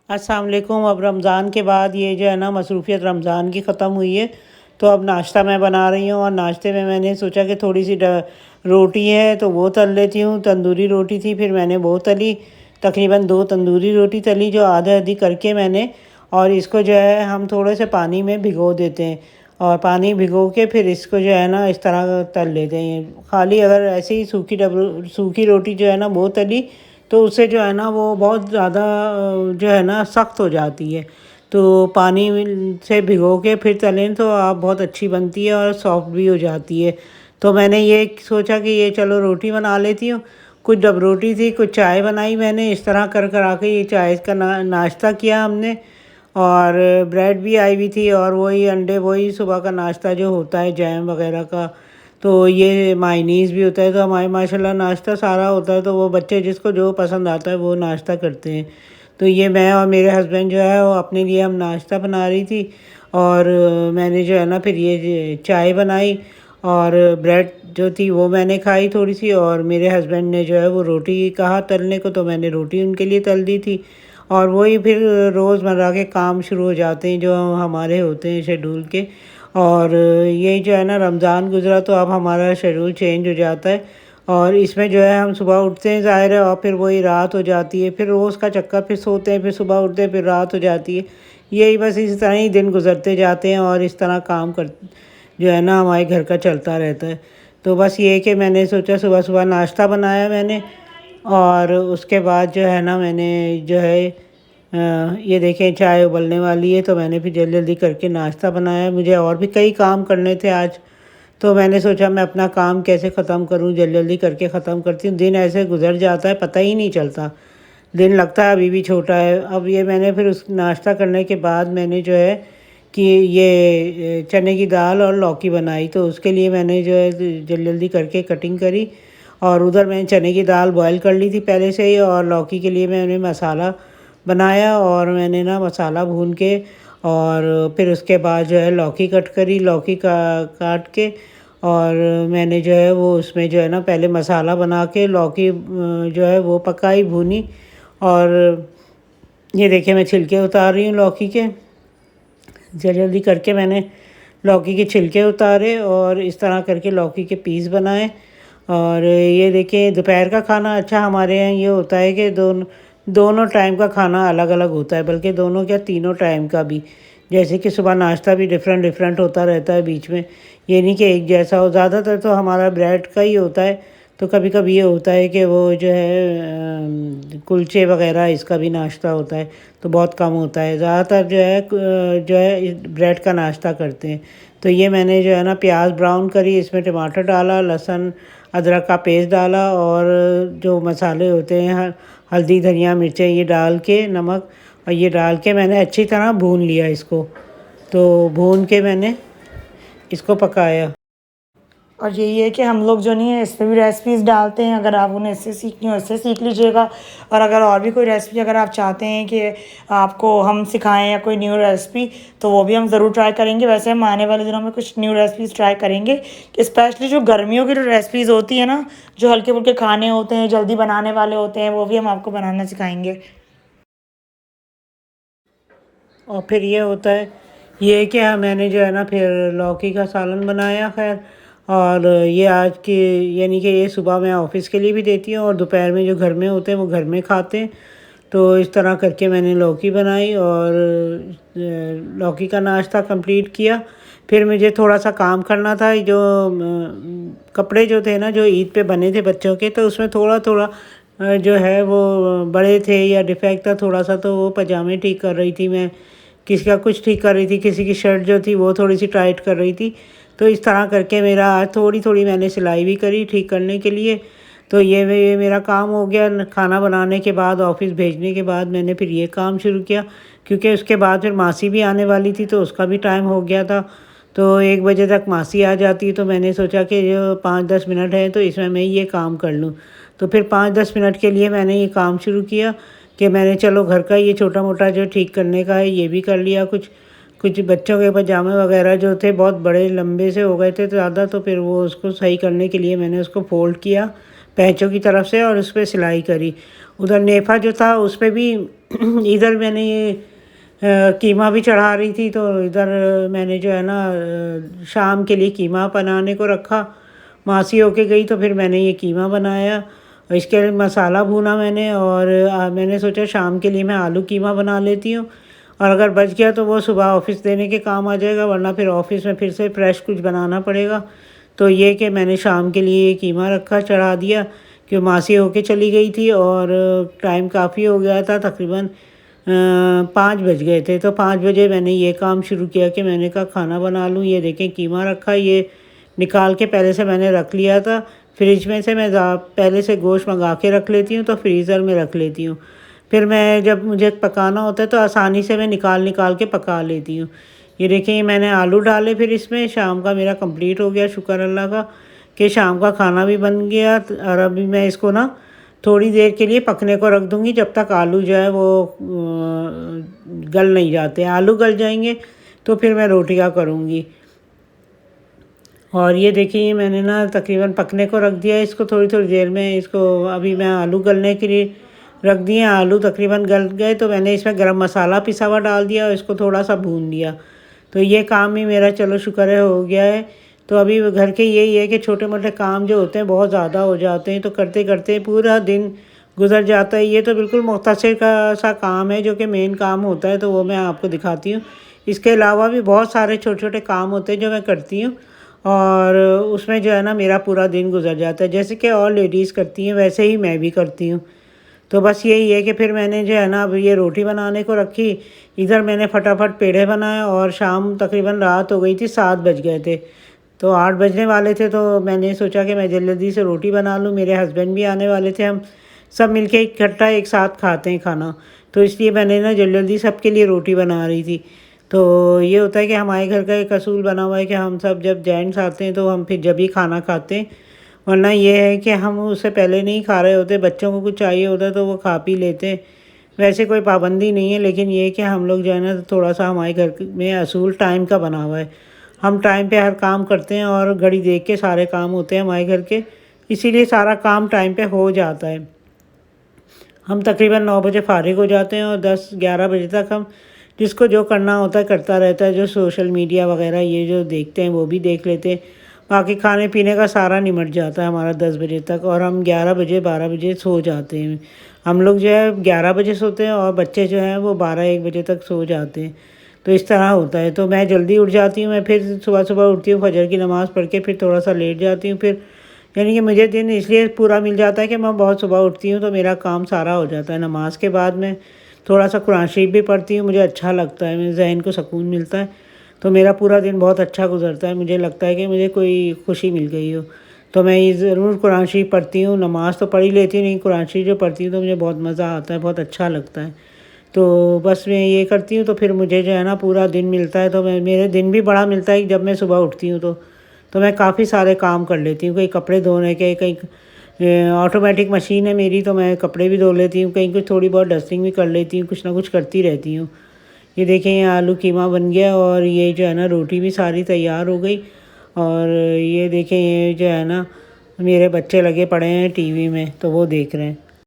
अस्सलाम वालेकुम। अब रमज़ान के बाद ये जो है ना मसरूफ़ियत रमज़ान की ख़त्म हुई है। तो अब नाश्ता मैं बना रही हूँ और नाश्ते में मैंने सोचा कि थोड़ी सी रोटी है तो वो तल लेती हूँ। तंदूरी रोटी थी, फिर मैंने वो तली। तकरीबन 2 तंदूरी रोटी तली जो आधा आधी करके मैंने, और इसको जो है हम थोड़े से पानी में भिगो देते हैं और पानी भिगो के फिर इसको जो है ना इस तरह तल लेते हैं। खाली अगर ऐसे ही सूखी रोटी जो है ना वो तली तो उससे जो है ना वो बहुत ज़्यादा जो है ना सख्त हो जाती है। तो पानी से भिगो के फिर तलें तो आप बहुत अच्छी बनती है और सॉफ्ट भी हो जाती है। तो मैंने ये सोचा कि ये चलो रोटी बना लेती हूँ। कुछ डब रोटी थी, कुछ चाय बनाई मैंने। इस तरह कर कर आके ये चाय का नाश्ता किया हमने। और ब्रेड भी आई हुई थी और वही अंडे, वही सुबह का नाश्ता जो होता है जैम वगैरह का। तो ये मायनीज़ भी होता है। तो हमारे माशाल्लाह नाश्ता सारा होता है। तो वो बच्चे जिसको जो पसंद आता है वो नाश्ता करते हैं। तो ये मैं और मेरे हस्बैंड जो है वो अपने लिए हम नाश्ता बना रही थी। और मैंने जो है ना फिर ये चाय बनाई और ब्रेड जो थी वो मैंने खाई थोड़ी सी। और मेरे हस्बैंड ने जो है वो रोटी कहा तलने को, तो मैंने रोटी उनके लिए तल दी थी। और वही फिर रोज़मर्रा के काम शुरू हो जाते हैं जो हमारे होते हैं शेड्यूल के। और ये जो है ना रमज़ान गुज़रा तो अब हमारा शेड्यूल चेंज हो जाता है। और इसमें जो है हम सुबह उठते हैं ज़ाहिर है, और फिर वही रात हो जाती है। फिर रोज़ का चक्कर, फिर सोते हैं, फिर सुबह उठते हैं, फिर रात हो जाती है। यही बस इसी तरह ही दिन गुज़रते जाते हैं और इस तरह काम कर जो है ना हमारे घर का चलता रहता है। तो बस ये कि मैंने सोचा सुबह सुबह नाश्ता बनाया मैंने। और उसके बाद जो है ना मैंने जो है ये देखें चाय उबलने वाली है। तो मैंने फिर जल्दी जल्दी करके नाश्ता बनाया। मुझे और भी कई काम करने थे आज। तो मैंने सोचा मैं अपना काम कैसे ख़त्म करूं, जल्दी जल्दी करके ख़त्म करती हूँ। दिन ऐसे गुजर जाता है, पता ही नहीं चलता। दिन लगता है अभी भी छोटा है। अब ये मैंने फिर उस नाश्ता करने के बाद मैंने जो है कि ये चने की दाल और लौकी बनाई। तो उसके लिए मैंने जो है जल्दी जल्दी करके कटिंग करी। और उधर मैंने चने की दाल बॉयल कर ली थी पहले से ही। और लौकी के लिए मैंने मसाला बनाया और मैंने ना मसाला भून के, और फिर उसके बाद जो है लौकी कट करी। लौकी का काट के और मैंने जो है वो उसमें जो है ना पहले मसाला बना के लौकी जो है वो पकाई, भूनी। और ये देखिए मैं छिलके उतार रही हूँ लौकी के। जल्दी जल्दी करके मैंने लौकी के छिलके उतारे और इस तरह करके लौकी के पीस बनाए। और ये देखिए दोपहर का खाना अच्छा हमारे यहाँ ये होता है कि दोनों दोनों टाइम का खाना अलग अलग होता है, बल्कि दोनों क्या तीनों टाइम का भी। जैसे कि सुबह नाश्ता भी डिफरेंट डिफरेंट होता रहता है बीच में, ये नहीं कि एक जैसा हो। ज़्यादातर तो हमारा ब्रेड का ही होता है। तो कभी कभी ये होता है कि वो जो है कुलचे वगैरह इसका भी नाश्ता होता है। तो बहुत कम होता है, ज़्यादातर जो है ब्रेड का नाश्ता करते हैं। तो ये मैंने जो है ना प्याज ब्राउन करी, इसमें टमाटर डाला, लहसुन अदरक का पेस्ट डाला और जो मसाले होते हैं हल्दी धनिया मिर्चें ये डाल के, नमक और ये डाल के मैंने अच्छी तरह भून लिया इसको। तो भून के मैंने इसको पकाया। और यही है कि हम लोग जो नहीं है इस पे भी रेसिपीज़ डालते हैं। अगर आप उन्हें इससे सीखनी हो इससे सीख लीजिएगा। और अगर और भी कोई रेसिपी अगर आप चाहते हैं कि आपको हम सिखाएं या कोई न्यू रेसिपी, तो वो भी हम ज़रूर ट्राई करेंगे। वैसे हम आने वाले दिनों में कुछ न्यू रेसिपीज़ ट्राई करेंगे, कि स्पेशली जो गर्मियों की जो रेसिपीज़ होती है ना, जो हल्के फुल्के खाने होते हैं, जल्दी बनाने वाले होते हैं, वो भी हम आपको बनाना सिखाएंगे। और फिर ये होता है ये कि मैंने जो है ना फिर लौकी का सालन बनाया खैर। और ये आज की यानी कि ये सुबह मैं ऑफिस के लिए भी देती हूँ और दोपहर में जो घर में होते हैं वो घर में खाते हैं। तो इस तरह करके मैंने लौकी बनाई और लौकी का नाश्ता कंप्लीट किया। फिर मुझे थोड़ा सा काम करना था, जो कपड़े जो थे ना जो ईद पे बने थे बच्चों के, तो उसमें थोड़ा थोड़ा जो है वो बड़े थे या डिफेक्ट था थोड़ा सा। तो वो पजामे ठीक कर रही थी मैं, किसी का कुछ ठीक कर रही थी, किसी की शर्ट जो थी वो थोड़ी सी टाइट कर रही थी। तो इस तरह करके मेरा आज थोड़ी थोड़ी मैंने सिलाई भी करी ठीक करने के लिए। तो ये मेरा काम हो गया। खाना बनाने के बाद ऑफिस भेजने के बाद मैंने फिर ये काम शुरू किया, क्योंकि उसके बाद फिर मासी भी आने वाली थी तो उसका भी टाइम हो गया था। तो 1 बजे तक मासी आ जाती, तो मैंने सोचा कि जो 5-10 मिनट है तो इसमें मैं ये काम कर लूँ। तो फिर 5-10 मिनट के लिए मैंने ये काम शुरू किया कि मैंने चलो घर का ये छोटा मोटा जो ठीक करने का है ये भी कर लिया। कुछ कुछ बच्चों के पजामे वगैरह जो थे बहुत बड़े लंबे से हो गए थे तो ज़्यादा, तो फिर वो उसको सही करने के लिए मैंने उसको फोल्ड किया पैचों की तरफ से और उस पर सिलाई करी। उधर नेफा जो था उस पे भी इधर मैंने ये कीमा भी चढ़ा रही थी, तो इधर मैंने जो है ना शाम के लिए कीमा बनाने को रखा। मासी होके गई तो फिर मैंने ये कीमा बनाया, इसके लिए मसाला भूना मैंने, और मैंने सोचा शाम के लिए मैं आलू कीमा बना लेती हूँ, और अगर बच गया तो वो सुबह ऑफिस देने के काम आ जाएगा, वरना फिर ऑफिस में फिर से फ्रेश कुछ बनाना पड़ेगा। तो ये कि मैंने शाम के लिए कीमा रखा, चढ़ा दिया, कि मासी होके चली गई थी और टाइम काफ़ी हो गया था, तकरीबन 5 बज गए थे। तो 5 बजे मैंने ये काम शुरू किया कि मैंने कहा खाना बना लूँ। ये देखें कीमा रखा, ये निकाल के पहले से मैंने रख लिया था फ्रिज में से। मैं पहले से गोश्त मंगा के रख लेती हूँ तो फ्रीज़र में रख लेती हूँ, फिर मैं जब मुझे पकाना होता है तो आसानी से मैं निकाल निकाल के पका लेती हूँ। ये देखिए ये मैंने आलू डाले, फिर इसमें शाम का मेरा कंप्लीट हो गया, शुक्र अल्लाह का कि शाम का खाना भी बन गया। और अभी मैं इसको ना थोड़ी देर के लिए पकने को रख दूँगी, जब तक आलू जो है वो गल नहीं जाते। आलू गल जाएंगे तो फिर मैं रोटियां करूँगी। और ये देखिए मैंने ना तकरीबन पकने को रख दिया इसको, थोड़ी थोड़ी देर में इसको अभी मैं आलू गलने के लिए रख दिए। आलू तकरीबन गल गए तो मैंने इसमें गरम मसाला पिसा हुआ डाल दिया और इसको थोड़ा सा भून दिया। तो ये काम ही मेरा चलो शुक्र है हो गया है। तो अभी घर के यही है कि छोटे मोटे काम जो होते हैं बहुत ज़्यादा हो जाते हैं, तो करते करते पूरा दिन गुजर जाता है। ये तो बिल्कुल मुख्तसर का सा काम है जो कि मेन काम होता है, तो वो मैं आपको दिखाती हूँ। इसके अलावा भी बहुत सारे छोटे छोटे काम होते हैं जो मैं करती हूँ, और उसमें जो है ना मेरा पूरा दिन गुजर जाता है। जैसे कि और लेडीज़ करती हैं वैसे ही मैं भी करती हूँ। तो बस यही है कि फिर मैंने जो है ना अब ये रोटी बनाने को रखी, इधर मैंने फटाफट पेड़े बनाए, और शाम तकरीबन रात हो गई थी, 7 बज गए थे, तो 8 बजने वाले थे। तो मैंने सोचा कि मैं जल्दी से रोटी बना लूँ, मेरे हस्बैंड भी आने वाले थे, हम सब मिलके इकट्ठा एक साथ खाते हैं खाना, तो इसलिए मैंने ना जल्दी सबके लिए रोटी बना रही थी। तो ये होता है कि हमारे घर का एक असूल बना हुआ है कि हम सब जब जेंट्स आते हैं तो हम फिर जब ही खाना खाते हैं, वरना ये है कि हम उससे पहले नहीं खा रहे होते। बच्चों को कुछ चाहिए होता है तो वो खा पी लेते हैं, वैसे कोई पाबंदी नहीं है, लेकिन ये है कि हम लोग जो है ना थोड़ा सा हमारे घर में असूल टाइम का बना हुआ है। हम टाइम पे हर काम करते हैं और घड़ी देख के सारे काम होते हैं हमारे घर के, इसीलिए सारा काम टाइम पे हो जाता है। हम तकरीबन 9 बजे फ़ारिग हो जाते हैं और 10-11 बजे तक हम जिसको जो करना होता है करता रहता है। जो सोशल मीडिया वगैरह ये जो देखते हैं वो भी देख लेते हैं, बाकी खाने पीने का सारा निमट जाता है हमारा 10 बजे तक, और हम 11 बजे 12 बजे सो जाते हैं। हम लोग जो है 11 बजे सोते हैं और बच्चे जो हैं वो 12-1 बजे तक सो जाते हैं। तो इस तरह होता है। तो मैं जल्दी उठ जाती हूँ, मैं फिर सुबह सुबह उठती हूँ, फजर की नमाज़ पढ़ के फिर थोड़ा सा लेट जाती हूँ। फिर यानी कि मुझे दिन इसलिए पूरा मिल जाता है कि मैं बहुत सुबह उठती हूँ तो मेरा काम सारा हो जाता है। नमाज के बाद मैं थोड़ा सा कुरान शरीफ भी पढ़ती हूँ, मुझे अच्छा लगता है, मेरे जहन को सुकून मिलता है, तो मेरा पूरा दिन बहुत अच्छा गुजरता है। मुझे लगता है कि मुझे कोई खुशी मिल गई हो, तो मैं ये ज़रूर कुरान शरीफ पढ़ती हूँ। नमाज़ तो पढ़ ही लेती हूँ, नहीं कुरान शरीफ जो पढ़ती हूँ तो मुझे बहुत मज़ा आता है, बहुत अच्छा लगता है। तो बस मैं ये करती हूँ, तो फिर मुझे जो है ना पूरा दिन मिलता है। तो मैं मेरे दिन भी बड़ा मिलता है जब मैं सुबह उठती हूँ तो मैं काफ़ी सारे काम कर लेती हूँ। कहीं कपड़े धोने के, कहीं ऑटोमेटिक मशीन है मेरी तो मैं कपड़े भी धो लेती हूँ, कहीं कुछ थोड़ी बहुत डस्टिंग भी कर लेती हूँ, कुछ ना कुछ करती रहती हूँ। ये देखें ये आलू कीमा बन गया, और ये जो है ना रोटी भी सारी तैयार हो गई। और ये देखें ये जो है ना मेरे बच्चे लगे पड़े हैं टीवी में, तो वो देख रहे हैं।